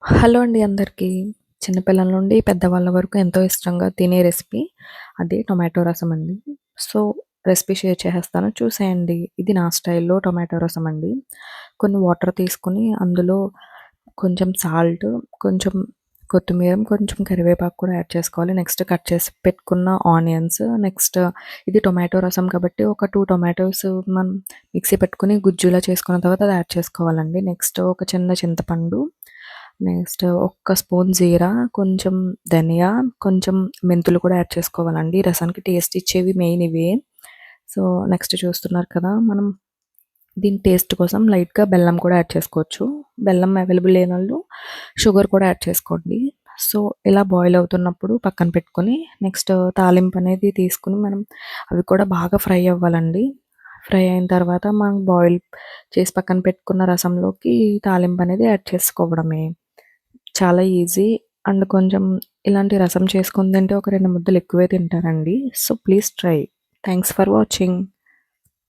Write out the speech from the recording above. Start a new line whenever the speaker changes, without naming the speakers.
Hello అండి అందరికీ. చిన్నపిల్లల నుండి పెద్దవాళ్ళ వరకు ఎంతో ఇష్టంగా తినే రెసిపీ అది టొమాటో రసం అండి. సో, రెసిపీ షేర్ చేసేస్తాను చూసేయండి. ఇది నా స్టైల్‌లో టొమాటో రసం అండి. కొన్ని వాటర్ తీసుకొని అందులో కొంచెం సాల్ట్, కొంచెం కొత్తిమీర, కొంచెం కరివేపాకు కూడా యాడ్ చేసుకోవాలి. నెక్స్ట్ కట్ చేసి పెట్టుకున్న ఆనియన్స్, నెక్స్ట్ ఇది టొమాటో రసం కాబట్టి ఒక 2 టొమాటోస్ మనం మిక్సీ పెట్టుకొని గుజ్జులా చేసుకున్న తర్వాత అది యాడ్ చేసుకోవాలండి. నెక్స్ట్ ఒక చిన్న చింతపండు, నెక్స్ట్ ఒక్క స్పూన్ జీరా, కొంచెం ధనియా, కొంచెం మెంతులు కూడా యాడ్ చేసుకోవాలండి. రసానికి టేస్ట్ ఇచ్చేవి మెయిన్ ఇవే. సో, నెక్స్ట్ చూస్తున్నారు కదా! మనం దీని టేస్ట్ కోసం లైట్‌గా బెల్లం కూడా యాడ్ చేసుకోవచ్చు. బెల్లం అవైలబుల్ లేనోళ్ళు షుగర్ కూడా యాడ్ చేసుకోండి. సో, ఇలా బాయిల్ అవుతున్నప్పుడు పక్కన పెట్టుకొని నెక్స్ట్ తాలింపు అనేది తీసుకొని మనం అవి కూడా బాగా ఫ్రై అవ్వాలండి. ఫ్రై అయిన తర్వాత మనం బాయిల్ చేసి పక్కన పెట్టుకున్న రసంలోకి తాలింపు అనేది యాడ్ చేసుకోవడమే. చాలా ఈజీ అండ్ కొంచెం ఇలాంటి రసం చేసుకొని తింటే ఒక 2 ముద్దలు ఎక్కువే తింటారండి. So, please try. Thanks for watching.